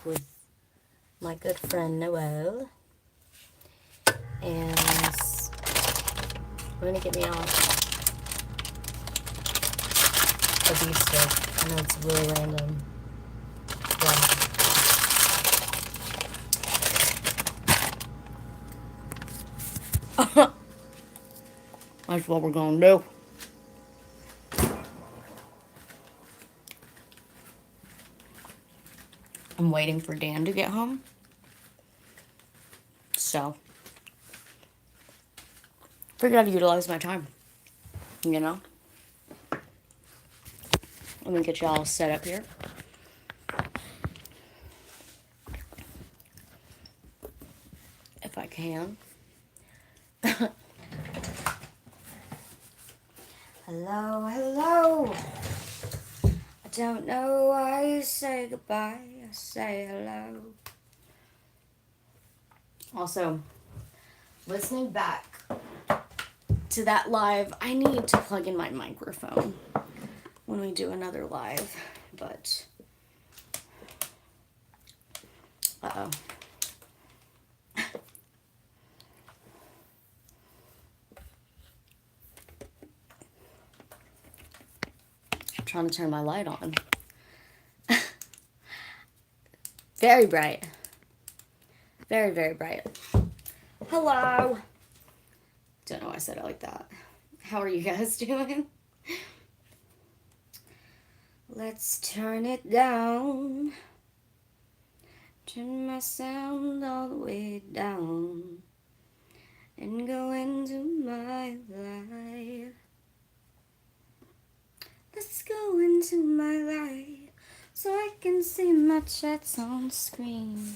with my good friend Noel. And we're going to get me out a beef stick. I know it's really random. Yeah. That's what we're going to do. I'm waiting for Dan to get home. So, figured I'd utilize my time. You know? Let me get you all set up here. If I can. Hello, hello. I don't know why you say goodbye. I say hello. Also, listening back to that live, I need to plug in my microphone when we do another live, but uh-oh. I'm trying to turn my light on. Very bright. Very, very bright. Hello. Don't know why I said it like that. How are you guys doing? Let's turn it down. Turn my sound all the way down. And go into my life. Let's go into my life. So I can see my chats on screen.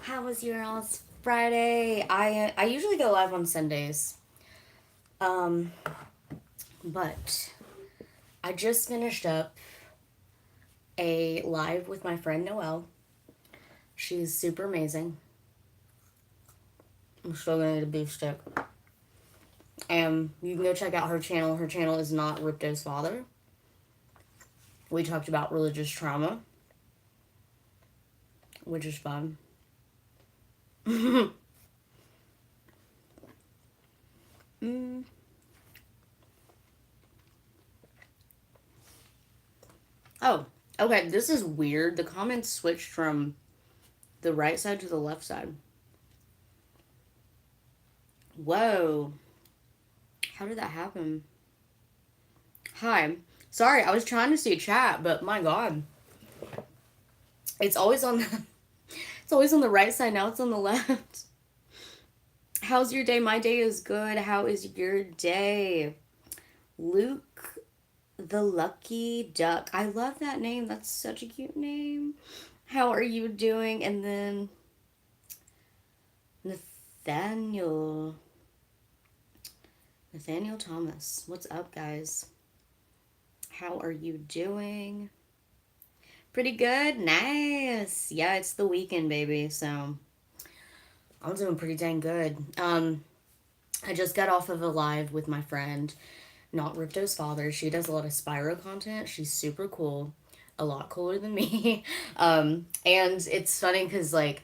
How was your all's Friday? I usually go live on Sundays. But I just finished up a live with my friend Noelle. She's super amazing. I'm still gonna eat a beef stick. And you can go check out her channel. Her channel is not Ripto's Father. We talked about religious trauma, which is fun. Oh, okay, this is weird. The comments switched from the right side to the left side. Whoa. How did that happen? Hi. Sorry, I was trying to see chat, but my god. It's always on the it's always on the right side, now it's on the left. How's your day? My day is good. How is your day? Luke the Lucky Duck. I love that name. That's such a cute name. How are you doing? And then Nathaniel Thomas. What's up, guys? How are you doing? Pretty good? Nice. Yeah, it's the weekend, baby, so I'm doing pretty dang good. I just got off of a live with my friend, not Ripto's Father. She does a lot of Spyro content. She's super cool. A lot cooler than me. And it's funny because, like,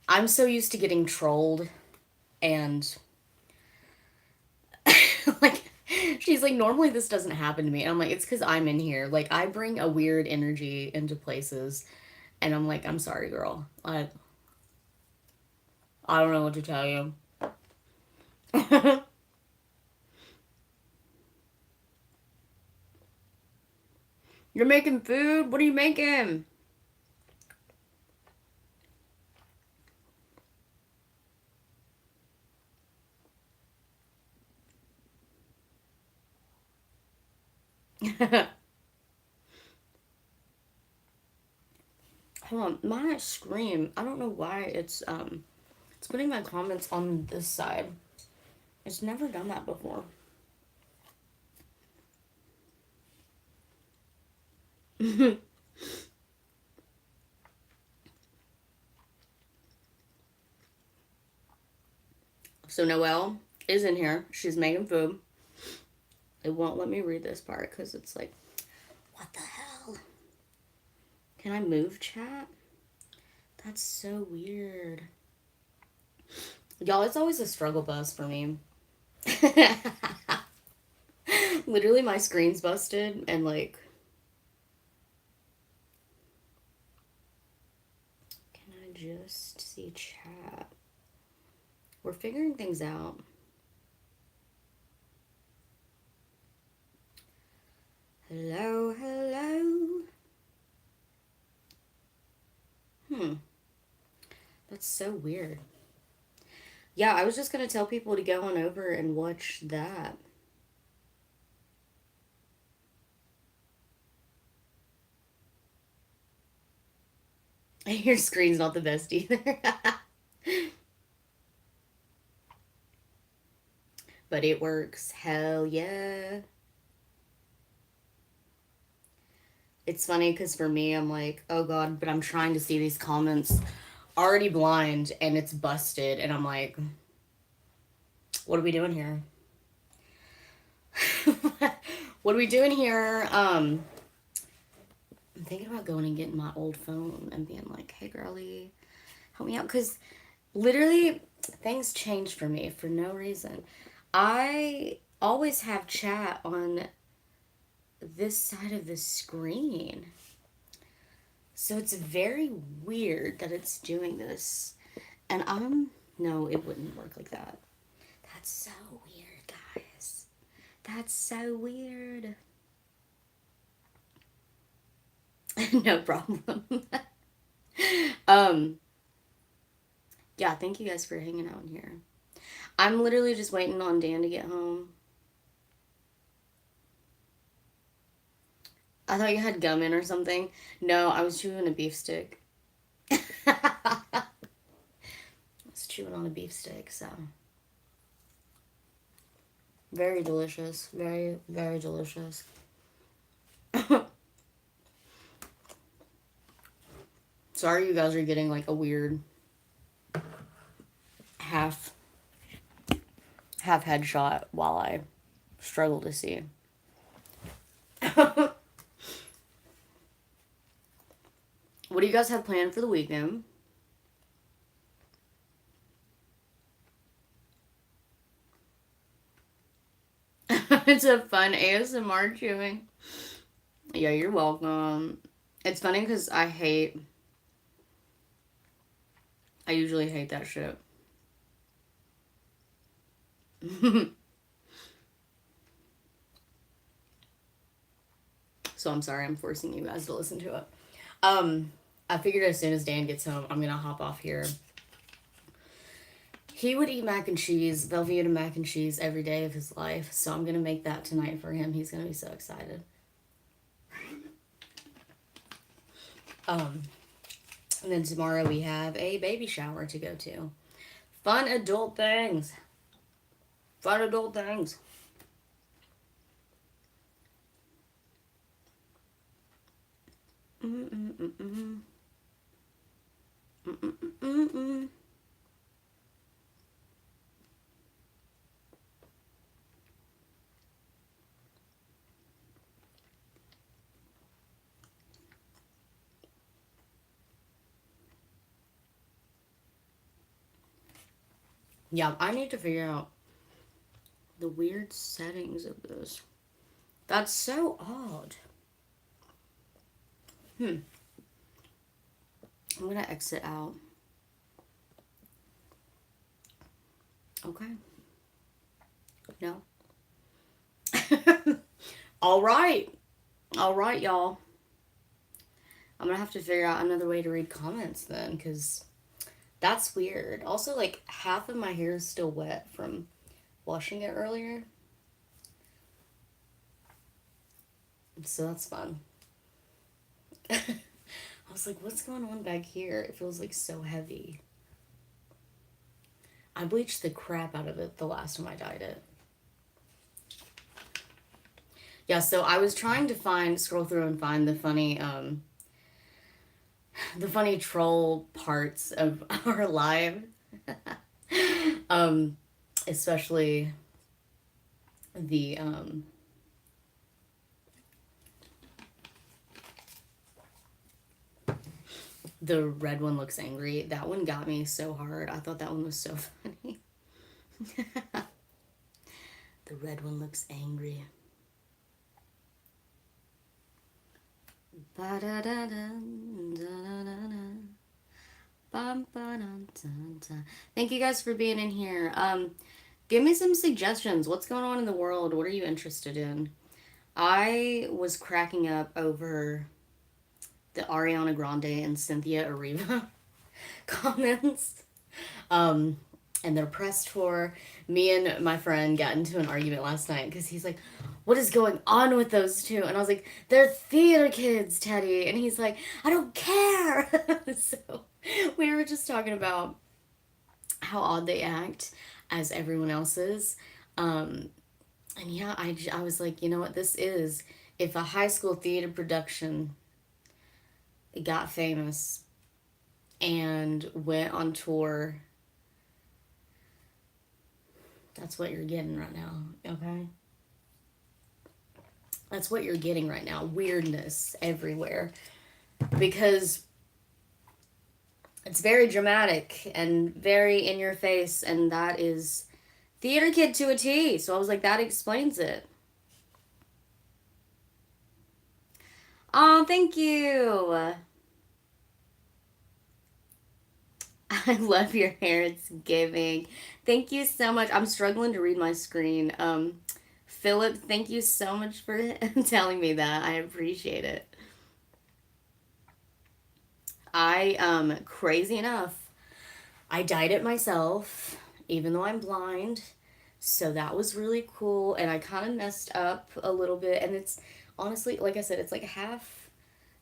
I'm so used to getting trolled and like she's like, normally this doesn't happen to me. And I'm like, it's because I'm in here. Like, I bring a weird energy into places. And I'm like, I'm sorry, girl. I don't know what to tell you. You're making food? What are you making? Hold on, my screen, I don't know why it's putting my comments on this side. It's never done that before. So Noelle is in here. She's making food. It won't let me read this part because it's like, what the hell? Can I move chat? That's so weird. Y'all, it's always a struggle bus for me. Literally, my screen's busted, and like, can I just see chat? We're figuring things out. Hello, hello. That's so weird. Yeah, I was just gonna tell people to go on over and watch that. Your screen's not the best either. But it works. Hell yeah. It's funny because for me, I'm like, oh god, but I'm trying to see these comments already blind and it's busted. And I'm like, what are we doing here? What are we doing here? I'm thinking about going and getting my old phone and being like, hey, girly, help me out. Because literally, things changed for me for no reason. I always have chat on this side of the screen. So it's very weird that it's doing this. And no, it wouldn't work like that. That's so weird, guys. That's so weird. No problem. Yeah, thank you guys for hanging out in here. I'm literally just waiting on Dan to get home. I thought you had gum in or something. No, I was chewing a beef stick. I was chewing on a beef stick, so. Very delicious. Very, very delicious. Sorry you guys are getting like a weird half headshot while I struggle to see. What do you guys have planned for the weekend? It's a fun ASMR chewing. Yeah, you're welcome. It's funny because I usually hate that shit. So I'm sorry I'm forcing you guys to listen to it. I figured as soon as Dan gets home, I'm gonna hop off here. He would eat mac and cheese, Velveeta mac and cheese every day of his life, so I'm gonna make that tonight for him. He's gonna be so excited. And then tomorrow we have a baby shower to go to. Fun adult things. Fun adult things. Yeah, I need to figure out the weird settings of this. That's so odd. I'm gonna exit out. Okay. No. All right. All right, y'all. I'm gonna have to figure out another way to read comments then, because that's weird. Also, like, half of my hair is still wet from washing it earlier. So that's fun. I was like, what's going on back here? It feels like so heavy. I bleached the crap out of it the last time I dyed it. Yeah, so I was trying to scroll through and find the funny troll parts of our live. Especially the The red one looks angry. That one got me so hard. I thought that one was so funny. The red one looks angry. Thank you guys for being in here. Give me some suggestions. What's going on in the world? What are you interested in? I was cracking up over the Ariana Grande and Cynthia Erivo comments. Um, and their press tour. Me and my friend got into an argument last night because he's like, "What is going on with those two?" And I was like, "They're theater kids, Teddy." And he's like, "I don't care." So we were just talking about how odd they act as everyone else's. And yeah, I was like, you know what this is? If a high school theater production got famous and went on tour, that's what you're getting right now, okay? That's what you're getting right now. Weirdness everywhere. Because it's very dramatic and very in your face, and that is theater kid to a T. So I was like, that explains it. Oh, thank you. I love your hair. It's giving. Thank you so much. I'm struggling to read my screen. Philip, thank you so much for telling me that. I appreciate it. Crazy enough, I dyed it myself, even though I'm blind. So that was really cool. And I kind of messed up a little bit. And it's honestly, like I said, it's like half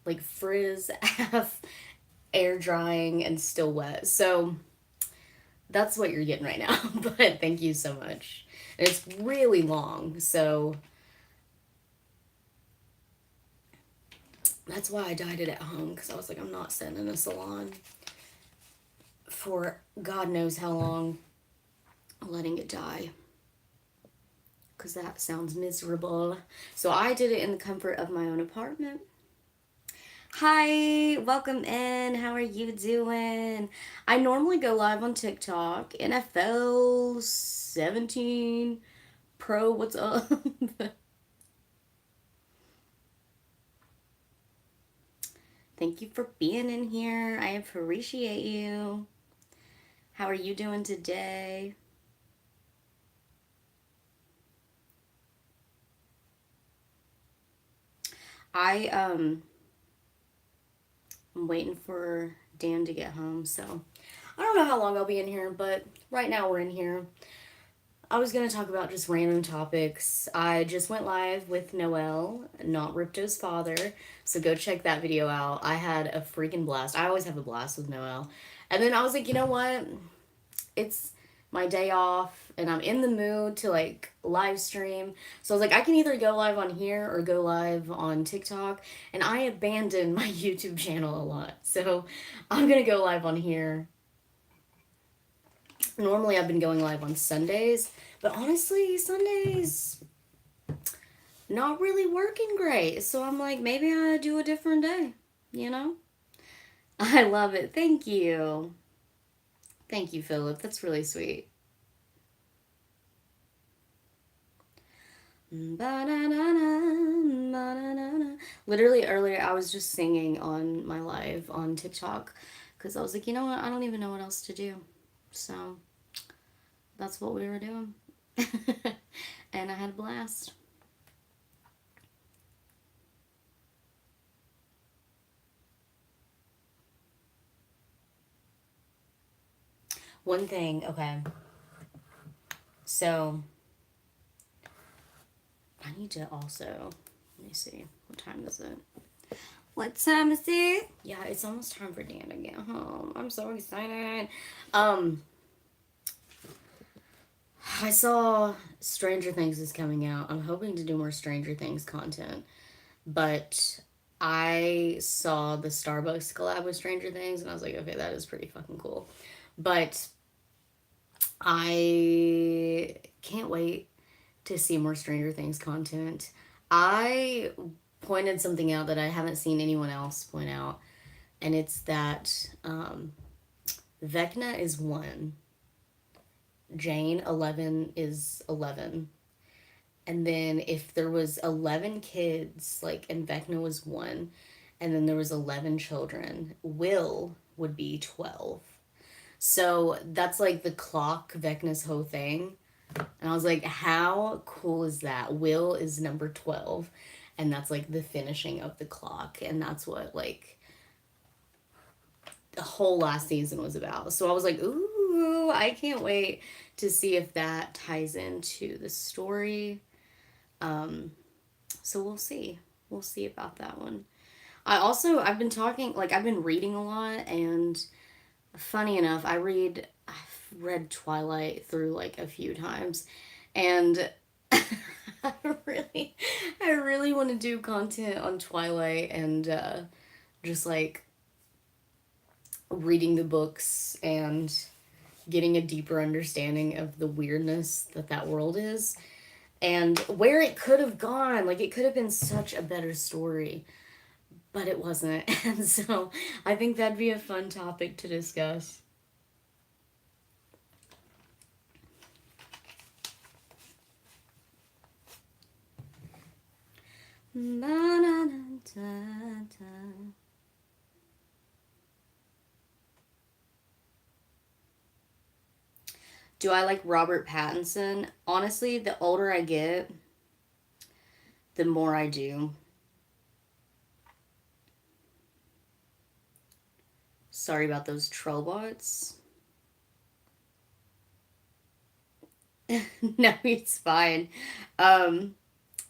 like frizz, half air drying, and still wet. So that's what you're getting right now. But thank you so much. And it's really long. So that's why I dyed it at home, because I was like, I'm not sitting in a salon for God knows how long letting it dye, because that sounds miserable. So I did it in the comfort of my own apartment. Hi, welcome in. How are you doing? I normally go live on TikTok. NFL 17 Pro, what's up? Thank you for being in here. I appreciate you. How are you doing today? I'm waiting for Dan to get home, so I don't know how long I'll be in here, but right now we're in here. I was gonna talk about just random topics. I just went live with Noel, not Ripto's father, so go check that video out. I had a freaking blast. I always have a blast with Noel. And then I was like, you know what? It's my day off and I'm in the mood to like live stream. So I was like, I can either go live on here or go live on TikTok. And I abandoned my YouTube channel a lot. So I'm gonna go live on here. Normally I've been going live on Sundays, but honestly, Sundays not really working great. So I'm like, maybe I do a different day, you know? I love it. Thank you. Thank you, Philip. That's really sweet. Literally earlier, I was just singing on my live on TikTok because I was like, you know what? I don't even know what else to do. So that's what we were doing. And I had a blast. One thing, okay. So I need to also, let me see, what time is it? What time is it? Yeah, it's almost time for Dan to get home. I'm so excited. Um, I saw Stranger Things is coming out. I'm hoping to do more Stranger Things content, but I saw the Starbucks collab with Stranger Things, and I was like, okay, that is pretty fucking cool. But I can't wait to see more Stranger Things content. I pointed something out that I haven't seen anyone else point out. and it's that Vecna is 1, Jane 11 is 11, and then if there was 11 kids, like, and Vecna was 1, and then there was 11 children, Will would be 12. So that's like the clock, Vecna's whole thing. And I was like, how cool is that? Will is number 12, and that's like the finishing of the clock, and that's what like the whole last season was about. So I was like, ooh, I can't wait to see if that ties into the story. So we'll see. We'll see about that one. I've been talking, like, I've been reading a lot, and funny enough, I've read Twilight through like a few times, and I really, I really want to do content on Twilight, and just like reading the books and getting a deeper understanding of the weirdness that that world is and where it could have gone. Like, it could have been such a better story, but it wasn't. And so I think that'd be a fun topic to discuss. Do I like Robert Pattinson? Honestly, the older I get, the more I do. Sorry about those troll bots. No, it's fine. Um,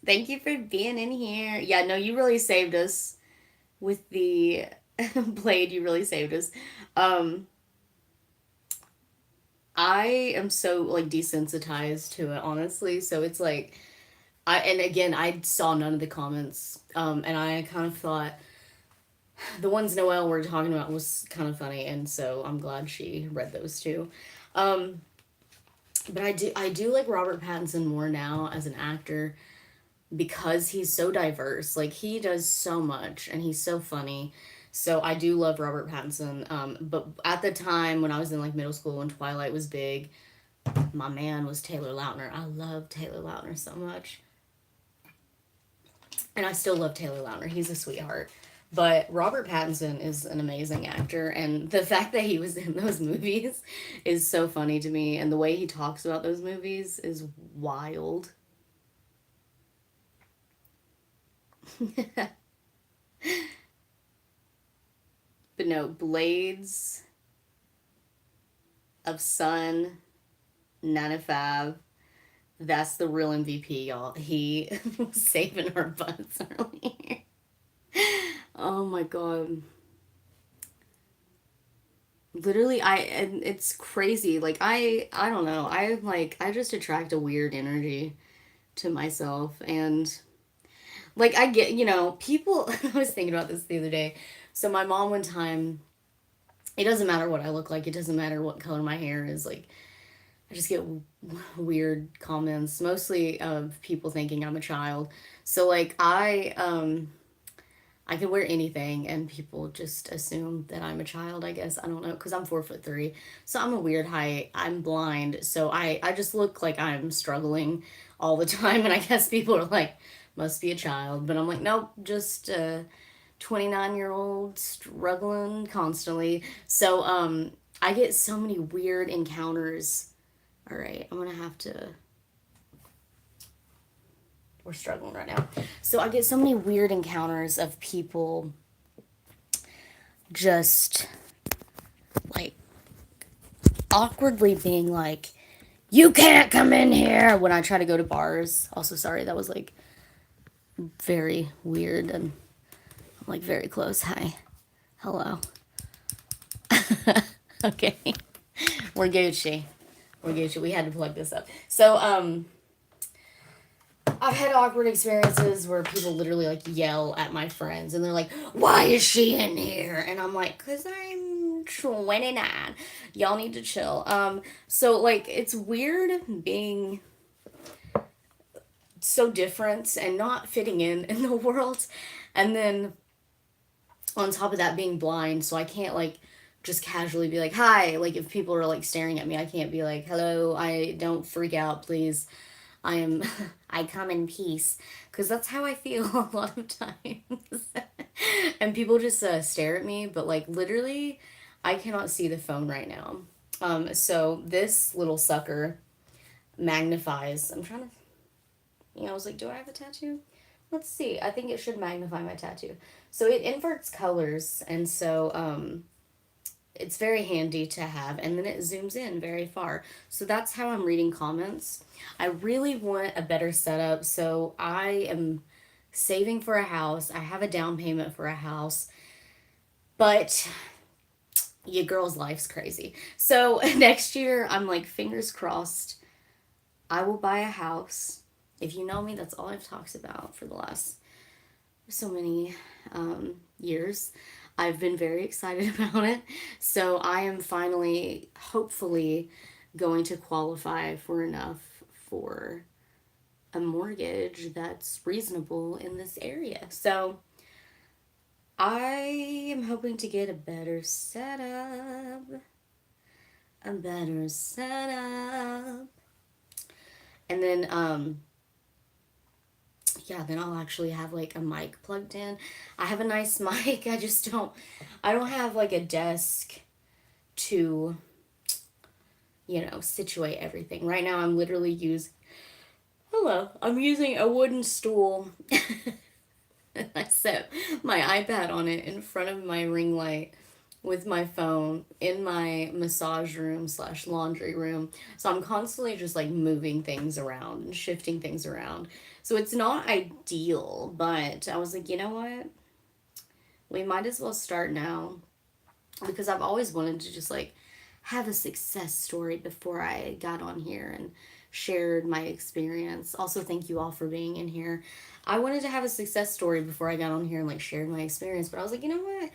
Thank you for being in here. Yeah, no, you really saved us with the blade. You really saved us. Um, I am so like desensitized to it, honestly. So it's like and again, I saw none of the comments. And I kind of thought the ones Noelle were talking about was kind of funny, and so I'm glad she read those too. Um, but I do like Robert Pattinson more now as an actor because he's so diverse. Like, he does so much, and he's so funny. So I do love Robert Pattinson. But at the time when I was in like middle school when Twilight was big, my man was Taylor Lautner. I love Taylor Lautner so much, and I still love Taylor Lautner. He's a sweetheart. But Robert Pattinson is an amazing actor, and the fact that he was in those movies is so funny to me, and the way he talks about those movies is wild. But no, Blades of Sun 9 to 5. That's the real MVP, y'all. He was saving our butts earlier. Oh my god. Literally, and it's crazy. Like, I don't know. I just attract a weird energy to myself, and like, I get, people. I was thinking about this the other day. So my mom one time, it doesn't matter what I look like. It doesn't matter what color my hair is. Like, I just get weird comments, mostly of people thinking I'm a child. So like, I can wear anything and people just assume that I'm a child, I guess. I don't know, because I'm 4'3". So I'm a weird height. I'm blind. So I just look like I'm struggling all the time. And I guess people are like, must be a child. But I'm like, nope, just a 29-year-old struggling constantly. So I get so many weird encounters. All right, I'm going to have to. We're struggling right now. So I get so many weird encounters of people just like awkwardly being like, you can't come in here when I try to go to bars. Also, sorry, that was like very weird, and I'm like very close. Hi. Hello. Okay. We're Gucci. We're Gucci. We had to plug this up. So, I've had awkward experiences where people literally like yell at my friends and they're like, why is she in here? And I'm like, because I'm 29. Y'all need to chill. So like, it's weird being so different and not fitting in the world. And then on top of that being blind, so I can't like just casually be like hi, like if people are like staring at me I can't be like hello, I don't freak out please, I am I come in peace, because that's how I feel a lot of times. And people just stare at me, but like literally I cannot see the phone right now. So this little sucker magnifies, I'm trying to, I was like, do I have a tattoo? Let's see. I think it should magnify my tattoo. So it inverts colors, and so it's very handy to have, and then it zooms in very far. So that's how I'm reading comments. I really want a better setup, so I am saving for a house. I have a down payment for a house, but your girl's life's crazy. So next year, I'm like, fingers crossed, I will buy a house. If you know me, that's all I've talked about for the last so many years. I've been very excited about it. So I am finally, hopefully, going to qualify for enough for a mortgage that's reasonable in this area. So I am hoping to get a better setup. A better setup. And then, yeah, then I'll actually have like a mic plugged in. I have a nice mic. I don't have like a desk to, situate everything. Right now I'm literally I'm using a wooden stool. I set my iPad on it in front of my ring light with my phone in my massage room / laundry room. So I'm constantly just like moving things around and shifting things around. So it's not ideal, but I was like, you know what? We might as well start now, because I've always wanted to just like have a success story before I got on here and shared my experience. Also, thank you all for being in here. I wanted to have a success story before I got on here and like shared my experience, but I was like, you know what?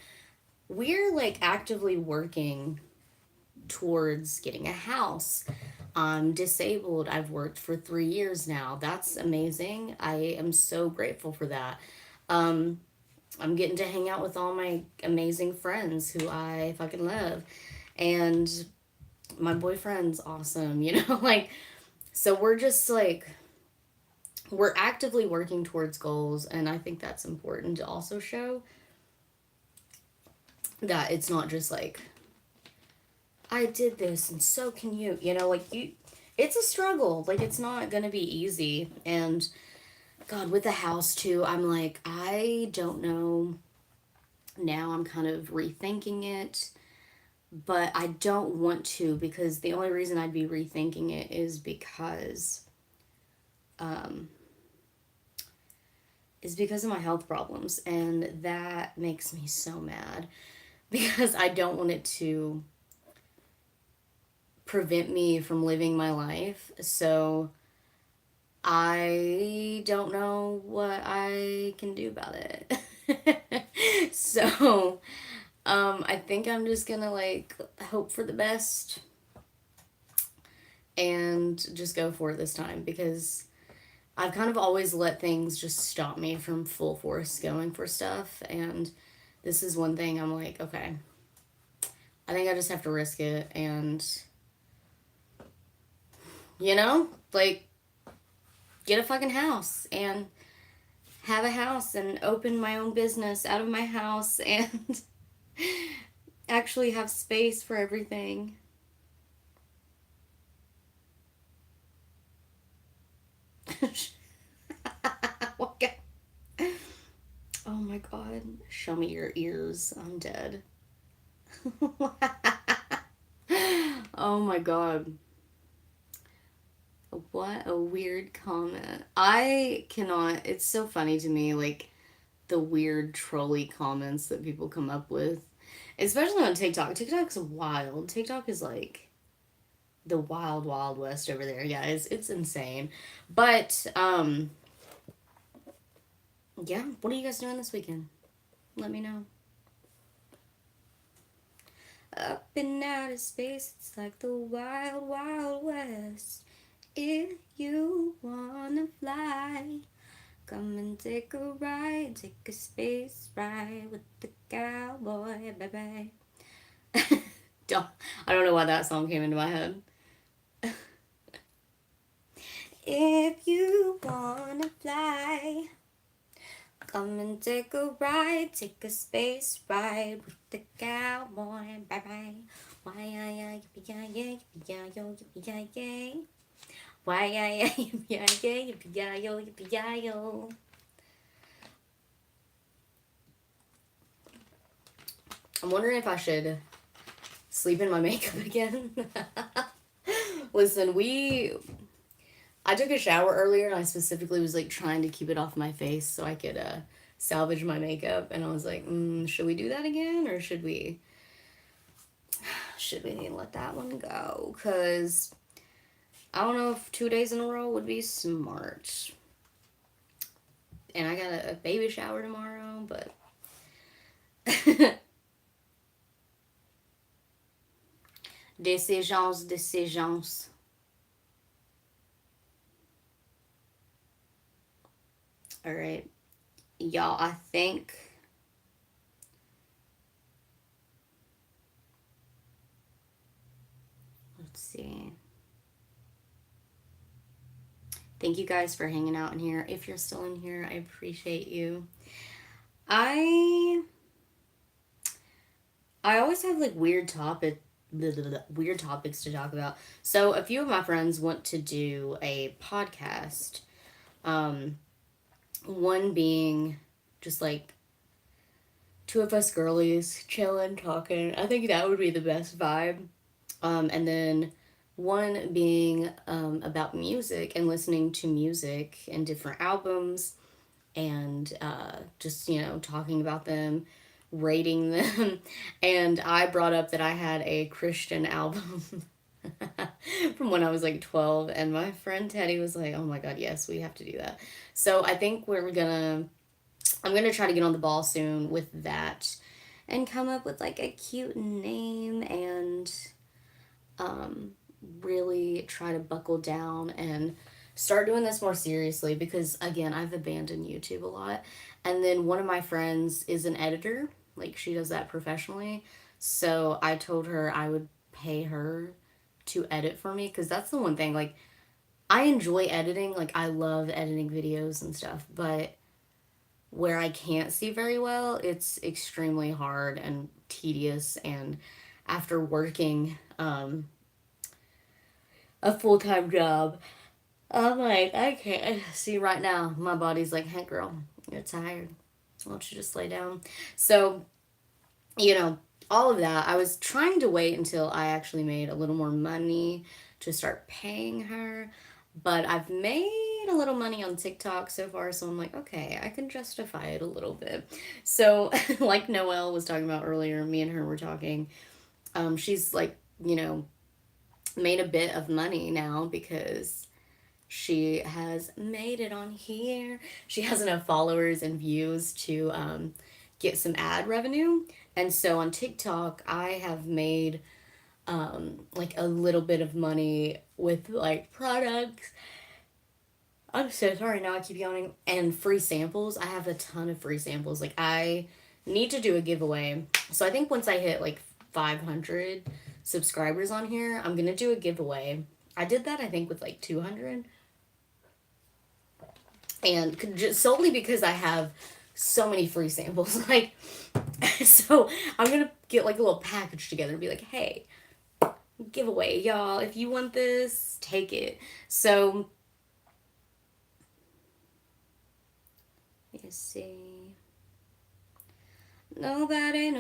We're like actively working towards getting a house. I'm disabled. I've worked for 3 years now. That's amazing. I am so grateful for that. Um, I'm getting to hang out with all my amazing friends who I fucking love. And my boyfriend's awesome, like, so we're just like, we're actively working towards goals. And I think that's important to also show that it's not just like, I did this and so can you, like it's a struggle. Like it's not going to be easy. And God, with the house too, I'm like, I don't know. Now I'm kind of rethinking it, but I don't want to, because the only reason I'd be rethinking it um, is because of my health problems. And that makes me so mad, because I don't want it to prevent me from living my life. So I don't know what I can do about it. So, I think I'm just gonna like hope for the best and just go for it this time, because I've kind of always let things just stop me from full force going for stuff. And this is one thing I'm like, okay, I think I just have to risk it and, like, get a fucking house and have a house and open my own business out of my house and actually have space for everything. Oh my god. Show me your ears. I'm dead. Oh my god. What a weird comment. I cannot. It's so funny to me, like, the weird trolly comments that people come up with. Especially on TikTok. TikTok's wild. TikTok is like the wild, wild west over there, guys. It's insane. But, yeah. What are you guys doing this weekend? Let me know. Up in outer space, it's like the wild, wild west. If you wanna fly, Come and take a ride, take a space ride with the cowboy, baby. I don't know why that song came into my head. If you wanna fly, come and take a ride, take a space ride with the cowboy, bye bye. Why ya ya yippee ya ya yippee ya yo yippee ya ya. Why ya ya yippee ya ya yippee ya yo yippee ya yo. I'm wondering if I should sleep in my makeup again. Listen, I took a shower earlier and I specifically was like trying to keep it off my face so I could salvage my makeup, and I was like, should we do that again, or should we let that one go? Cause I don't know if 2 days in a row would be smart. And I got a baby shower tomorrow, but decisions. All right, y'all, I think let's see. Thank you guys for hanging out in here. If you're still in here, I appreciate you. I always have like weird topics to talk about. So a few of my friends want to do a podcast. One being just like two of us girlies chilling, talking. I think that would be the best vibe. And then one being about music and listening to music and different albums, and just, talking about them, rating them. And I brought up that I had a Christian album from when I was like 12, and my friend Teddy was like, oh my god, yes, we have to do that. So I think I'm gonna try to get on the ball soon with that and come up with like a cute name, and really try to buckle down and start doing this more seriously, because again, I've abandoned YouTube a lot. And then one of my friends is an editor, like she does that professionally. So I told her I would pay her to edit for me, because that's the one thing, like, I enjoy editing, like I love editing videos and stuff, but where I can't see very well, it's extremely hard and tedious. And after working a full-time job, I'm like, I can't see right now. My body's like, hey girl, you're tired. Why don't you just lay down? So, all of that, I was trying to wait until I actually made a little more money to start paying her. But I've made a little money on TikTok so far, so I'm like, okay, I can justify it a little bit. So, like Noelle was talking about earlier, me and her were talking. She's like, made a bit of money now because she has made it on here. She has enough followers and views to get some ad revenue. And so on TikTok, I have made like a little bit of money with like products. I'm so sorry, now I keep yawning. And free samples. I have a ton of free samples. Like, I need to do a giveaway. So I think once I hit like 500 subscribers on here, I'm gonna do a giveaway. I did that, I think, with like 200. And just solely because I have so many free samples. Like, so I'm gonna get like a little package together and be like, hey, giveaway, y'all. If you want this, take it. So, let's see. Nobody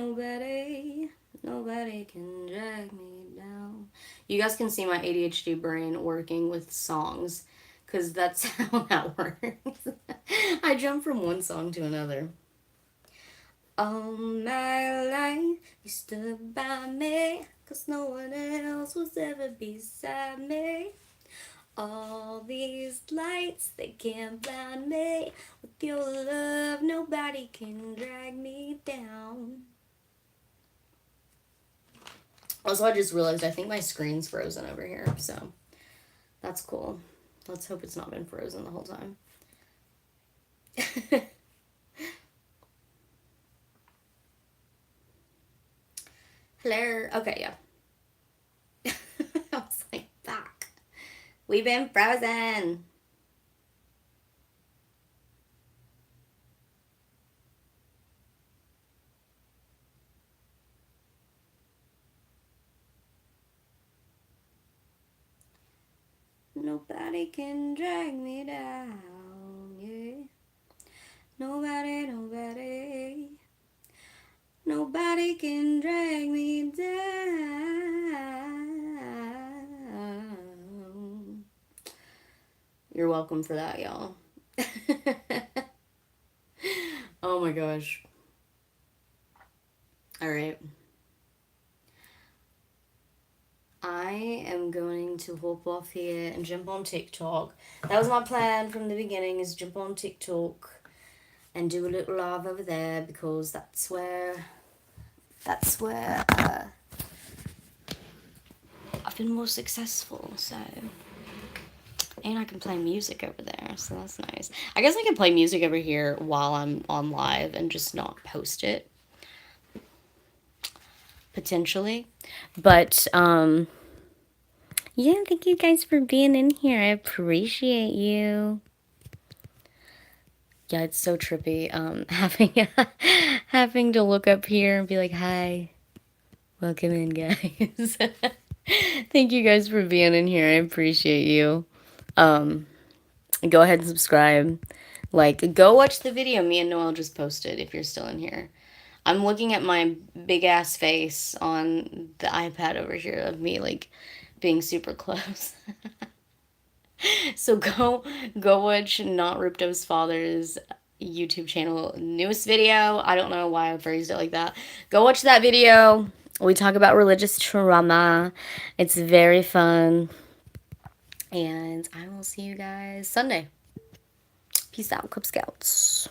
can drag me down. You guys can see my ADHD brain working with songs, because that's how that works. I jump from one song to another. All my life, you stood by me, 'cause no one else was ever beside me. All these lights, they can't blind me. With your love, nobody can drag me down. Also, I just realized I think my screen's frozen over here, so that's cool. Let's hope it's not been frozen the whole time. Hello. Okay, yeah. I was like, fuck. We've been frozen. Nobody can drag me down, yeah. Nobody, nobody. Nobody can drag me down. You're welcome for that, y'all. Oh my gosh. All right. I am going to hop off here and jump on TikTok. That was my plan from the beginning, is jump on TikTok and do a little live over there, because that's where I've been more successful. So, and I can play music over there, so that's nice. I guess I can play music over here while I'm on live and just not post it, potentially. But yeah, thank you guys for being in here. I appreciate you. Yeah, it's so trippy. Having having to look up here and be like, "Hi, welcome in, guys." Thank you guys for being in here. I appreciate you. Um, Go ahead and subscribe. Like, go watch the video me and Noel just posted if you're still in here. I'm looking at my big ass face on the iPad over here of me like being super close. So go watch Not Ripto's father's YouTube channel newest video. I don't know why I phrased it like that. Go watch that video. We talk about religious trauma. It's very fun. And I will see you guys Sunday. Peace out, Cub Scouts.